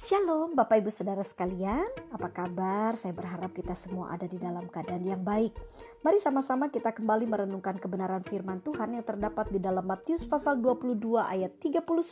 Shalom Bapak Ibu Saudara sekalian, apa kabar? Saya berharap kita semua ada di dalam keadaan yang baik. Mari sama-sama kita kembali merenungkan kebenaran firman Tuhan yang terdapat di dalam Matius pasal 22 ayat 39.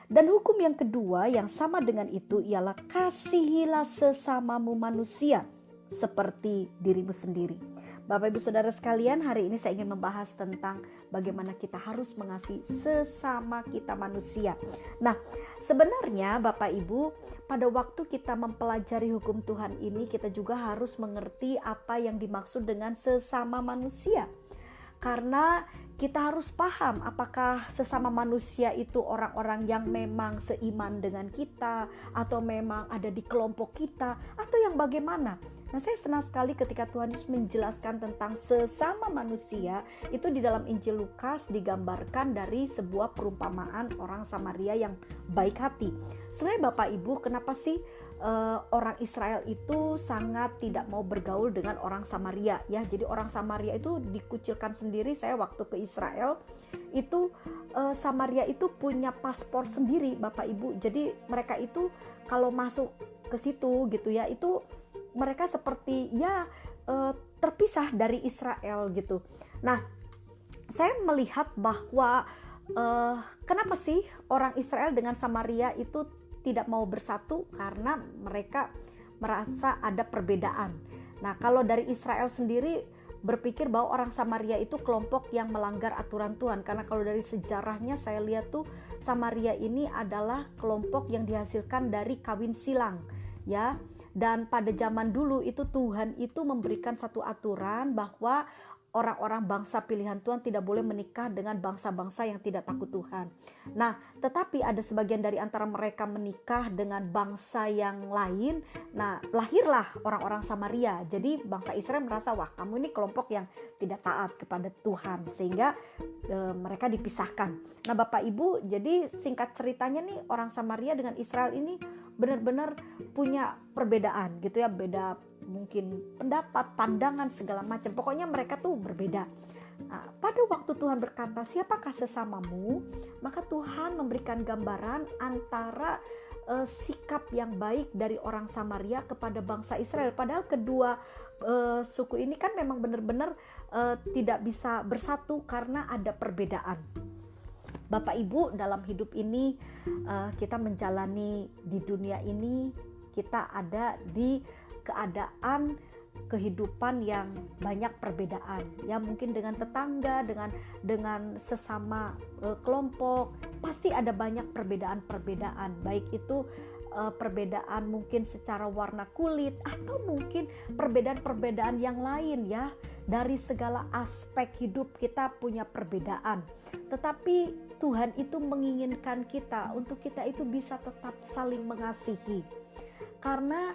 Dan hukum yang kedua yang sama dengan itu ialah kasihilah sesamamu manusia seperti dirimu sendiri. Bapak Ibu Saudara sekalian, hari ini saya ingin membahas tentang bagaimana kita harus mengasihi sesama kita manusia. Nah, sebenarnya Bapak Ibu, pada waktu kita mempelajari hukum Tuhan ini, kita juga harus mengerti apa yang dimaksud dengan sesama manusia. Karena kita harus paham apakah sesama manusia itu orang-orang yang memang seiman dengan kita, atau memang ada di kelompok kita, atau yang bagaimana. Nah, saya senang sekali ketika Tuhan Yesus menjelaskan tentang sesama manusia. Itu di dalam Injil Lukas digambarkan dari sebuah perumpamaan orang Samaria yang baik hati. Sebenarnya Bapak Ibu, kenapa sih orang Israel itu sangat tidak mau bergaul dengan orang Samaria ya? Jadi orang Samaria itu dikucilkan sendiri. Saya waktu ke Israel itu Samaria itu punya paspor sendiri Bapak Ibu. Jadi mereka itu kalau masuk ke situ gitu ya, itu mereka seperti terpisah dari Israel gitu. Nah, saya melihat bahwa kenapa sih orang Israel dengan Samaria itu tidak mau bersatu, karena mereka merasa ada perbedaan. Nah, kalau dari Israel sendiri berpikir bahwa orang Samaria itu kelompok yang melanggar aturan Tuhan, karena kalau dari sejarahnya saya lihat tuh Samaria ini adalah kelompok yang dihasilkan dari kawin silang ya. Dan pada zaman dulu itu Tuhan itu memberikan satu aturan bahwa orang-orang bangsa pilihan Tuhan tidak boleh menikah dengan bangsa-bangsa yang tidak takut Tuhan. Nah, tetapi ada sebagian dari antara mereka menikah dengan bangsa yang lain. Nah, lahirlah orang-orang Samaria. Jadi bangsa Israel merasa, wah kamu ini kelompok yang tidak taat kepada Tuhan, sehingga mereka dipisahkan. Nah, Bapak Ibu, jadi singkat ceritanya nih, orang Samaria dengan Israel ini benar-benar punya perbedaan gitu ya, beda mungkin pendapat, pandangan, segala macam. Pokoknya mereka tuh berbeda. Nah, pada waktu Tuhan berkata, siapakah sesamamu? Maka Tuhan memberikan gambaran antara sikap yang baik dari orang Samaria kepada bangsa Israel. Padahal kedua suku ini kan memang benar-benar tidak bisa bersatu karena ada perbedaan. Bapak Ibu, dalam hidup ini kita menjalani di dunia ini, kita ada di keadaan kehidupan yang banyak perbedaan ya, mungkin dengan tetangga, dengan sesama kelompok, pasti ada banyak perbedaan-perbedaan, baik itu perbedaan mungkin secara warna kulit, atau mungkin perbedaan-perbedaan yang lain ya. Dari segala aspek hidup kita punya perbedaan, tetapi Tuhan itu menginginkan kita untuk kita itu bisa tetap saling mengasihi. Karena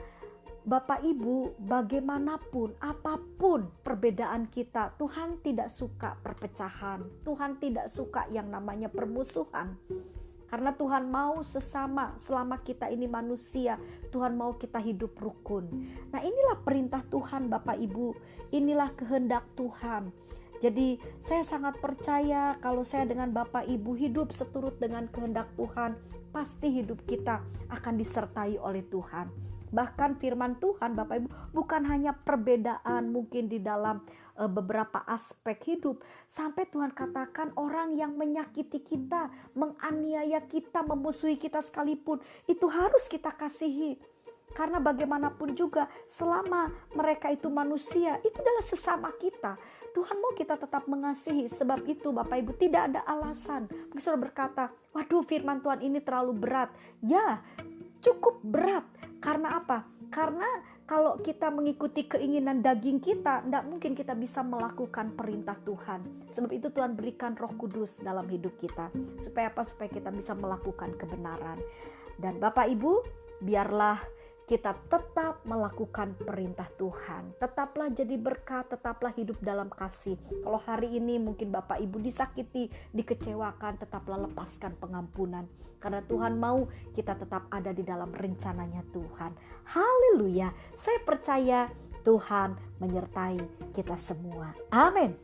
Bapak Ibu, bagaimanapun, apapun perbedaan kita, Tuhan tidak suka perpecahan. Tuhan tidak suka yang namanya permusuhan. Karena Tuhan mau sesama, selama kita ini manusia, Tuhan mau kita hidup rukun. Nah, inilah perintah Tuhan Bapak Ibu, inilah kehendak Tuhan. Jadi saya sangat percaya kalau saya dengan Bapak Ibu hidup seturut dengan kehendak Tuhan, pasti hidup kita akan disertai oleh Tuhan. Bahkan firman Tuhan Bapak Ibu bukan hanya perbedaan mungkin di dalam beberapa aspek hidup, sampai Tuhan katakan orang yang menyakiti kita, menganiaya kita, memusuhi kita sekalipun, itu harus kita kasihi. Karena bagaimanapun juga selama mereka itu manusia, itu adalah sesama kita. Tuhan mau kita tetap mengasihi. Sebab itu Bapak Ibu, tidak ada alasan. Mungkin saudara berkata, waduh firman Tuhan ini terlalu berat. Ya, cukup berat. Karena apa? Karena kalau kita mengikuti keinginan daging kita, tidak mungkin kita bisa melakukan perintah Tuhan. Sebab itu Tuhan berikan Roh Kudus dalam hidup kita. Supaya apa? Supaya kita bisa melakukan kebenaran. Dan Bapak Ibu, biarlah kita tetap melakukan perintah Tuhan. Tetaplah jadi berkat, tetaplah hidup dalam kasih. Kalau hari ini mungkin Bapak Ibu disakiti, dikecewakan, tetaplah lepaskan pengampunan. Karena Tuhan mau kita tetap ada di dalam rencananya Tuhan. Haleluya. Saya percaya Tuhan menyertai kita semua. Amin.